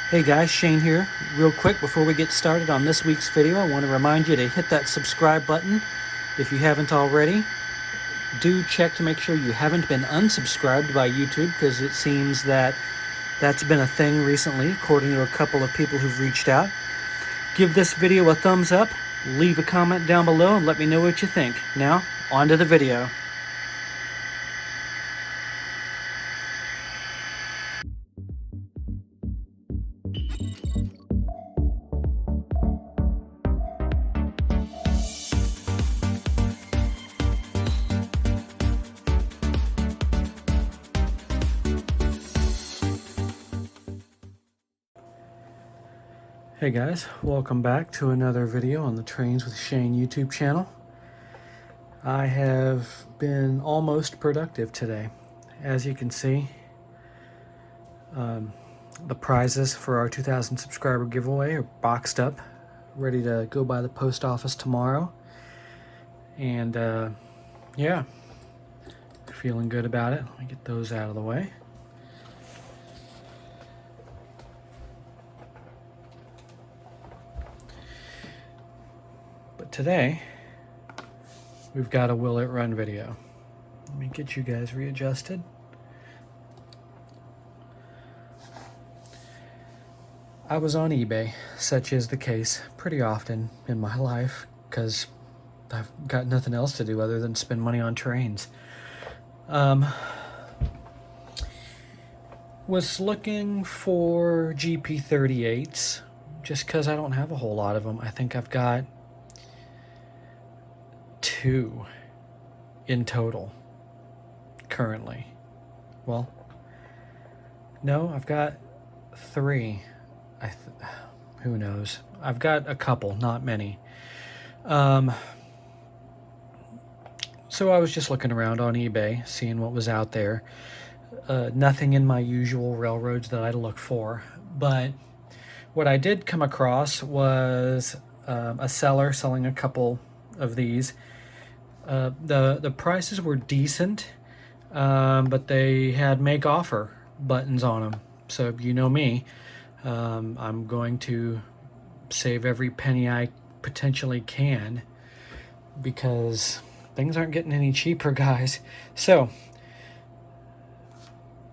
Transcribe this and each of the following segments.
Hey guys, Shane here. Real quick before we get started on this week's video, I want to remind you to hit that subscribe button if you haven't already. Do check to make sure you haven't been unsubscribed by YouTube, because it seems that that's been a thing recently, according to a couple of people who've reached out. Give this video a thumbs up, leave a comment down below, and let me know what you think. Now, on to the video. Hey guys, welcome back to another video on the Trains with Shane YouTube channel. I have been almost productive today. As you can see, the prizes for our 2,000 subscriber giveaway are boxed up, ready to go by the post office tomorrow. And yeah, feeling good about it. Let me get those out of the way. But today, we've got a Will It Run video. Let me get you guys readjusted. I was on eBay, such is the case pretty often in my life, because I've got nothing else to do other than spend money on trains. Was looking for GP38s, just because I don't have a whole lot of them. I think I've got 2 in total currently. Well, no, I've got 3. Who knows? I've got a couple, not many. So I was just looking around on eBay, seeing what was out there. Nothing in my usual railroads that I look for, but what I did come across was a seller selling a couple of these. The prices were decent, but they had make offer buttons on them. So you know me, I'm going to save every penny I potentially can, because things aren't getting any cheaper, guys. So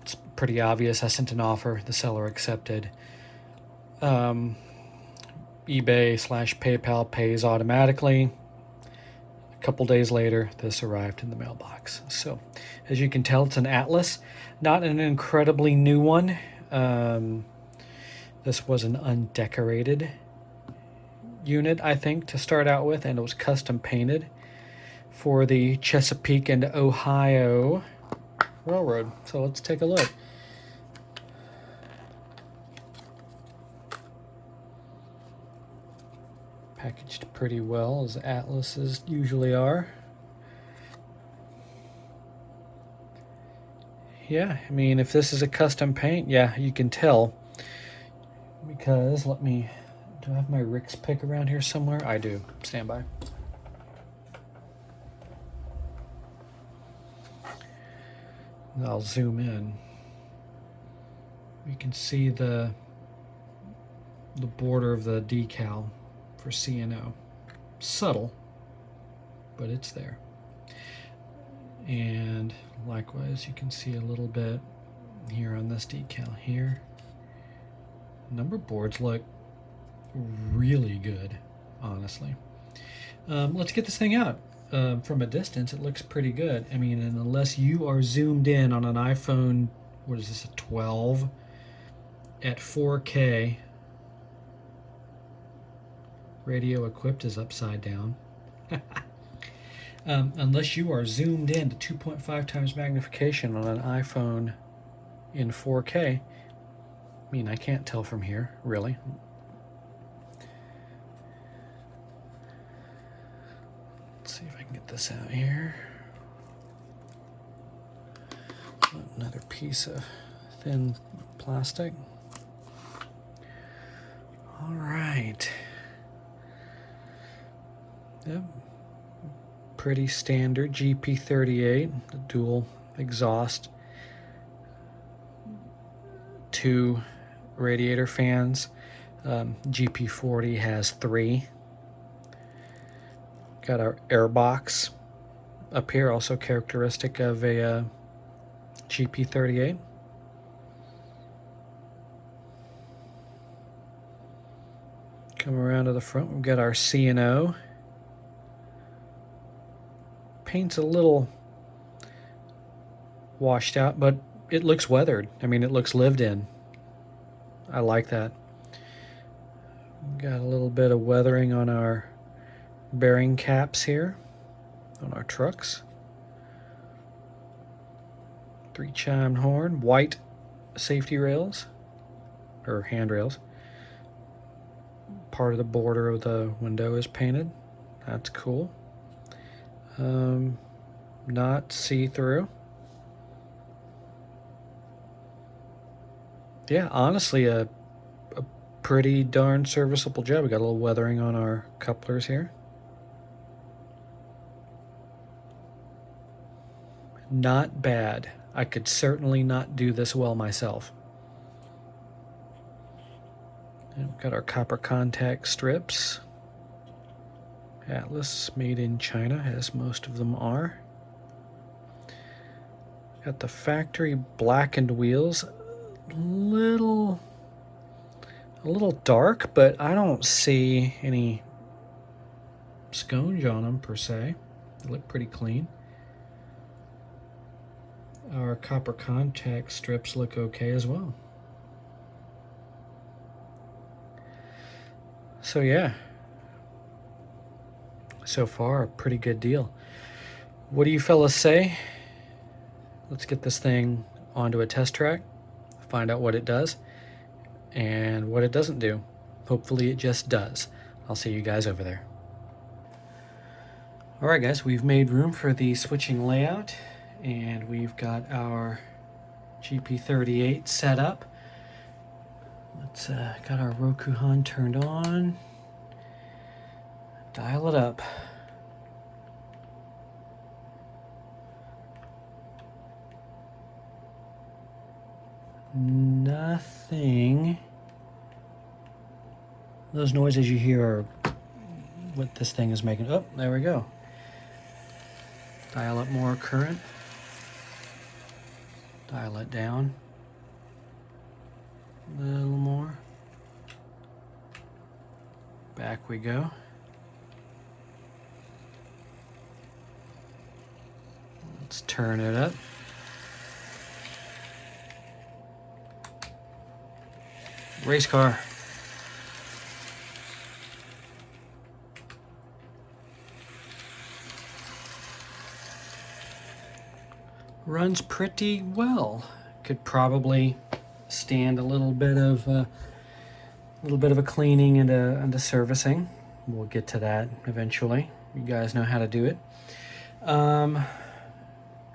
it's pretty obvious. I sent an offer, the seller accepted. eBay/PayPal pays automatically. A couple days later, this arrived in the mailbox. So as you can tell, it's an Atlas, not an incredibly new one. This was an undecorated unit, I think, to start out with, and it was custom painted for the Chesapeake and Ohio Railroad. So let's take a look. Packaged pretty well, as Atlases usually are. Yeah, I mean, if this is a custom paint, yeah, you can tell. Because, do I have my Rick's pick around here somewhere? I do. Stand by. I'll zoom in. You can see the border of the decal for C&O. Subtle, but it's there. And likewise, you can see a little bit here on this decal here. Number boards look really good, honestly. Let's get this thing out. From a distance, it looks pretty good. I mean, and unless you are zoomed in on an iPhone, what is this, a 12 at 4K, radio equipped is upside down. Unless you are zoomed in to 2.5 times magnification on an iPhone in 4K, I mean, I can't tell from here, really. Let's see if I can get this out here. Another piece of thin plastic. All right. Yep. Pretty standard GP38, the dual exhaust, 2 radiator fans. GP40 has 3. Got our air box up here, also characteristic of a GP38. Come around to the front, we've got our C&O. Paint's a little washed out, but it looks weathered. I mean, it looks lived in. I like that. Got a little bit of weathering on our bearing caps here on our trucks. 3-chimed horn, white safety rails or handrails. Part of the border of the window is painted. That's cool. Not see-through. Yeah, honestly, a pretty darn serviceable job. We got a little weathering on our couplers here. Not bad. I could certainly not do this well myself. And we've got our copper contact strips. Atlas, made in China, as most of them are. Got the factory blackened wheels. A little dark, but I don't see any scones on them per se. They look pretty clean. Our copper contact strips look okay as well. So yeah, so far a pretty good deal. What do you fellas say? Let's get this thing onto a test track, find out what it does and what it doesn't do. Hopefully it just does. I'll see you guys over there. All right, guys, we've made room for the switching layout, and we've got our GP38 set up. Let's got our Rokuhan turned on. Dial it up. Nothing. Those noises you hear are what this thing is making. Oh, there we go. Dial up more current. Dial it down. A little more. Back we go. Let's turn it up. Race car. Runs pretty well. Could probably stand a little bit of a cleaning and a servicing. We'll get to that eventually. You guys know how to do it.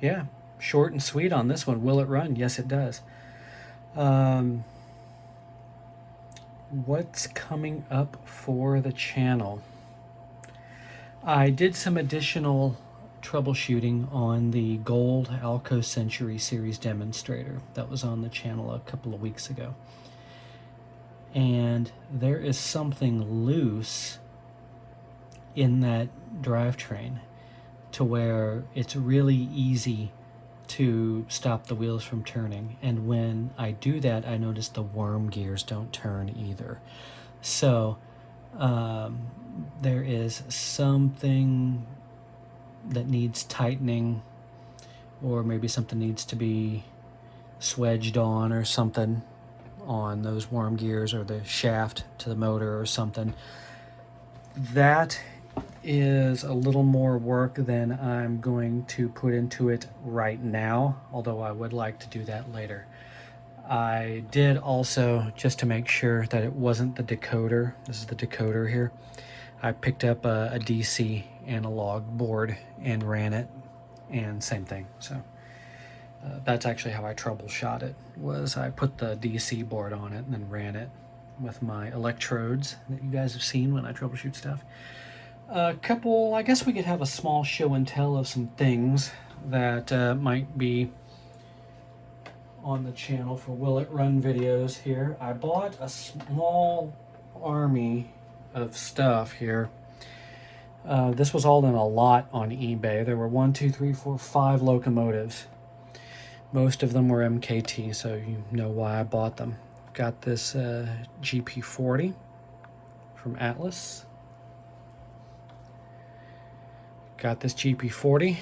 Yeah, short and sweet on this one. Will it run? Yes, it does. What's coming up for the channel? I did some additional troubleshooting on the gold Alco Century series demonstrator that was on the channel a couple of weeks ago, and there is something loose in that drivetrain to where it's really easy to stop the wheels from turning, and when I do that I notice the worm gears don't turn either. So there is something that needs tightening, or maybe something needs to be swedged on or something on those worm gears or the shaft to the motor or something. That is a little more work than I'm going to put into it right now, although I would like to do that later. I did also, just to make sure that it wasn't the decoder, this is the decoder here, I picked up a DC analog board and ran it, and same thing. So that's actually how I troubleshot it, was I put the DC board on it and then ran it with my electrodes that you guys have seen when I troubleshoot stuff. I guess we could have a small show and tell of some things that might be on the channel for Will It Run videos here. I bought a small army of stuff here. This was all in a lot on eBay. There were 1, 2, 3, 4, 5 locomotives. Most of them were MKT, so you know why I bought them. Got this GP40 from Atlas. Got this GP40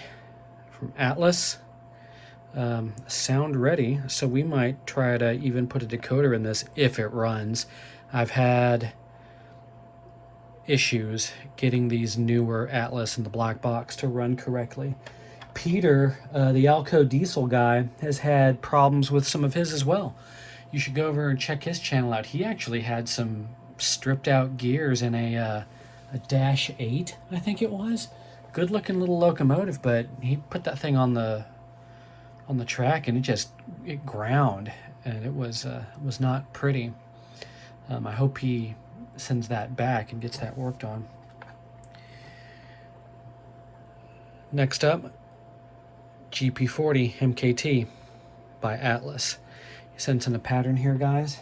from Atlas. Sound ready, so we might try to even put a decoder in this if it runs. I've had issues getting these newer Atlas and the black box to run correctly. Peter, the Alco Diesel guy, has had problems with some of his as well. You should go over and check his channel out. He actually had some stripped out gears in a Dash 8, I think it was. Good looking little locomotive, but he put that thing on the track and it ground, and it was not pretty. I hope he sends that back and gets that worked on. Next up, GP40 MKT by Atlas. He sends in a pattern here, guys.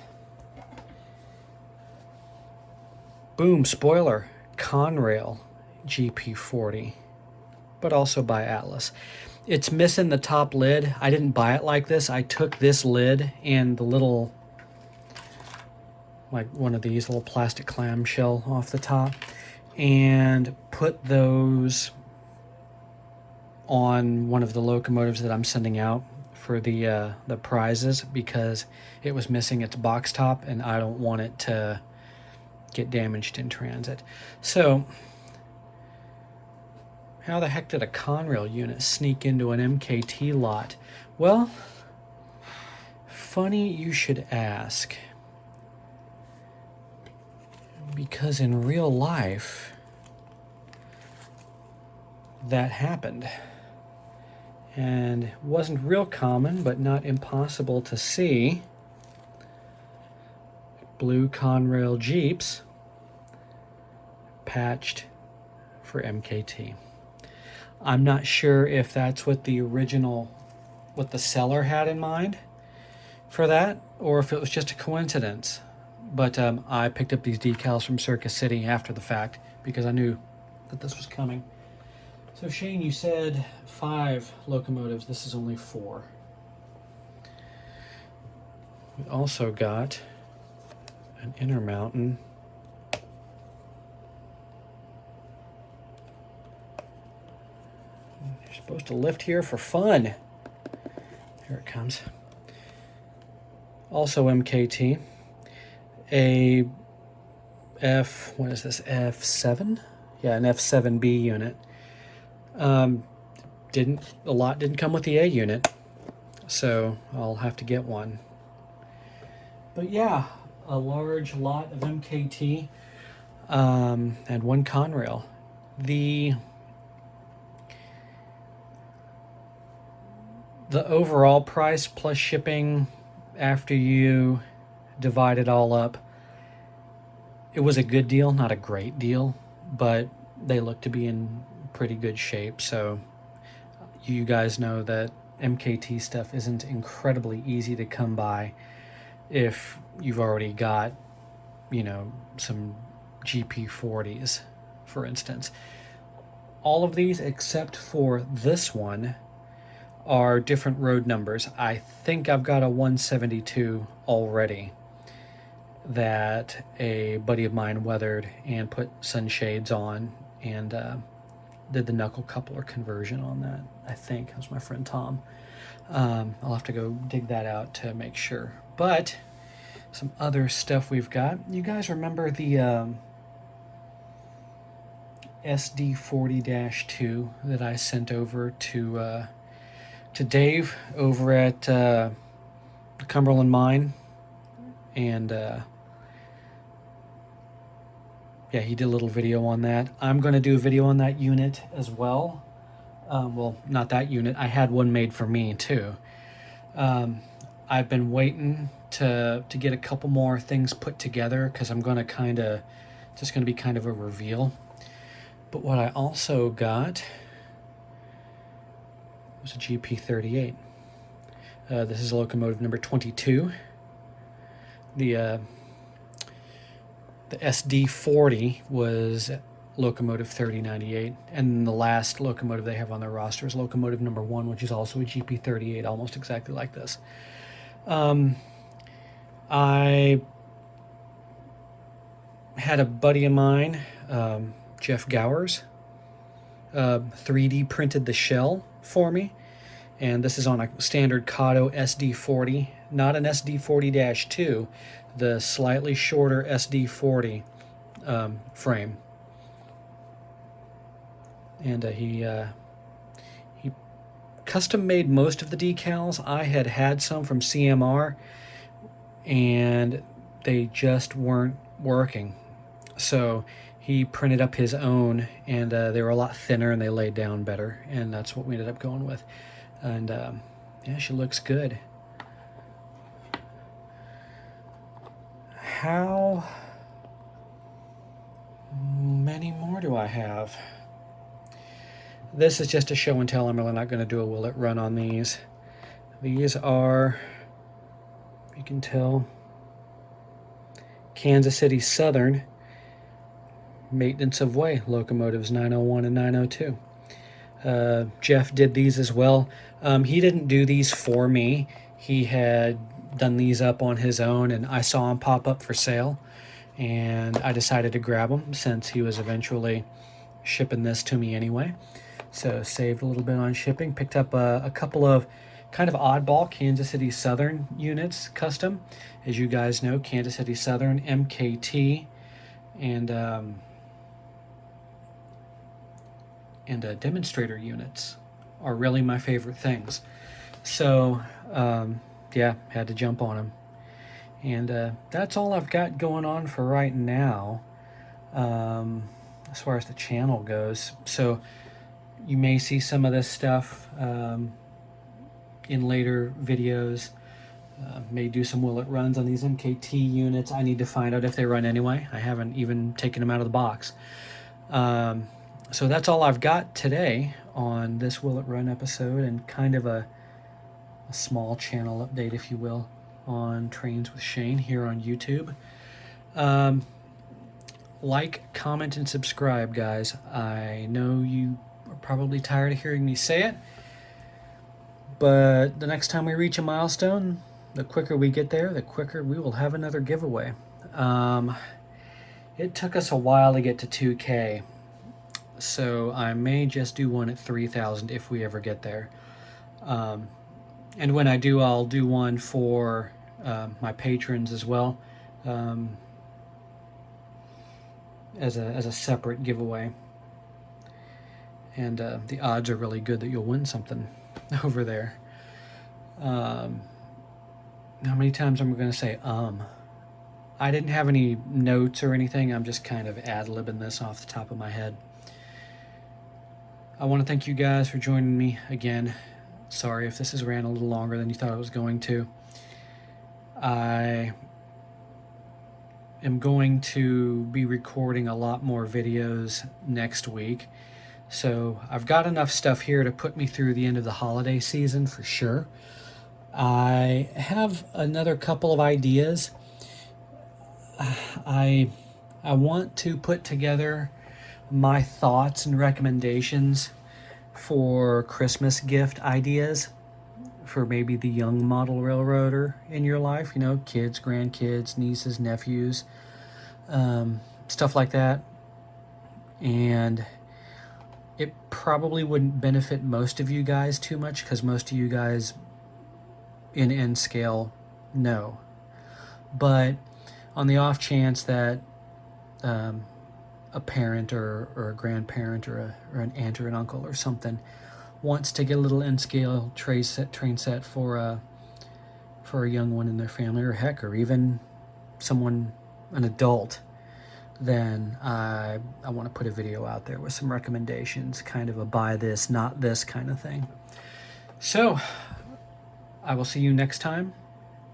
Boom, spoiler, Conrail GP40, but also by Atlas. It's missing the top lid. I didn't buy it like this. I took this lid and the little, like one of these little plastic clamshell off the top, and put those on one of the locomotives that I'm sending out for the prizes, because it was missing its box top and I don't want it to get damaged in transit. So how the heck did a Conrail unit sneak into an MKT lot? Well, funny you should ask, because in real life that happened. And it wasn't real common, but not impossible to see blue Conrail Jeeps patched for MKT. I'm not sure if that's what the seller had in mind for that, or if it was just a coincidence. But I picked up these decals from Circus City after the fact because I knew that this was coming. So Shane, you said 5 locomotives. This is only 4. We also got an Intermountain You're supposed to lift here for fun. Here it comes. Also MKT. A what is this, F7? Yeah, an F7B unit. A lot didn't come with the A unit, so I'll have to get one. But yeah, a large lot of MKT and 1 Conrail. The overall price plus shipping, after you divide it all up, it was a good deal, not a great deal, but they look to be in pretty good shape. So you guys know that MKT stuff isn't incredibly easy to come by if you've already got, some GP40s, for instance. All of these except for this one are different road numbers. I think I've got a 172 already that a buddy of mine weathered and put sunshades on and did the knuckle coupler conversion on that. I think it was my friend Tom. I'll have to go dig that out to make sure. But some other stuff we've got. You guys remember the SD40-2 that I sent over to Dave over at the Cumberland Mine? And yeah, he did a little video on that. I'm going to do a video on that unit as well. Well, not that unit. I had one made for me too. I've been waiting to get a couple more things put together because I'm going to just going to be kind of a reveal. But what I also got was a GP38. This is locomotive number 22. The SD40 was locomotive 3098, and the last locomotive they have on their roster is locomotive number 1, which is also a GP38, almost exactly like this. I had a buddy of mine, Jeff Gowers, 3D printed the shell for me, and this is on a standard Kato SD40, not an SD40-2, the slightly shorter SD40 frame. And he custom made most of the decals. I had some from CMR, and they just weren't working. So he printed up his own, and they were a lot thinner and they laid down better, and that's what we ended up going with. And yeah, she looks good. How many more do I have? This is just a show and tell. I'm really not going to do a will it run on these. These are, you can tell, Kansas City Southern maintenance of way locomotives 901 and 902. Jeff did these as well. He didn't do these for me. He had done these up on his own, and I saw them pop up for sale, and I decided to grab them since he was eventually shipping this to me anyway. So saved a little bit on shipping. Picked up a couple of kind of oddball Kansas City Southern units custom. As you guys know, Kansas City Southern, MKT, and demonstrator units are really my favorite things. So yeah, had to jump on them. And that's all I've got going on for right now, as far as the channel goes. So you may see some of this stuff in later videos. May do some will it runs on these MKT units. I need to find out if they run anyway. I haven't even taken them out of the box. So that's all I've got today on this will it run episode, and kind of a small channel update, if you will, on Trains with Shane here on YouTube. Like, comment, and subscribe, guys. I know you are probably tired of hearing me say it, but the next time we reach a milestone, the quicker we get there, the quicker we will have another giveaway. It took us a while to get to 2K, so I may just do one at 3,000 if we ever get there. And when I do, I'll do one for my patrons as well, as a separate giveaway. And the odds are really good that you'll win something over there. How many times am I going to say I didn't have any notes or anything. I'm just kind of ad-libbing this off the top of my head. I want to thank you guys for joining me again. Sorry if this has ran a little longer than you thought it was going to. I am going to be recording a lot more videos next week. So I've got enough stuff here to put me through the end of the holiday season for sure. I have another couple of ideas. I want to put together my thoughts and recommendations for Christmas gift ideas for maybe the young model railroader in your life, you know, kids, grandkids, nieces, nephews, stuff like that. And it probably wouldn't benefit most of you guys too much, because most of you guys in N scale know. But on the off chance that a parent or a grandparent or an aunt or an uncle or something wants to get a little N-scale train set for a young one in their family, or heck, or even someone, an adult, then I want to put a video out there with some recommendations, kind of a buy this, not this kind of thing. So I will see you next time.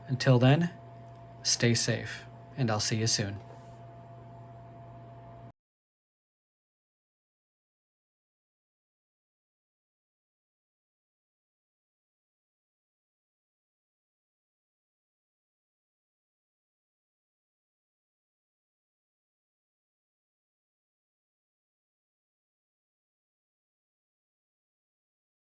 Until then, stay safe, and I'll see you soon.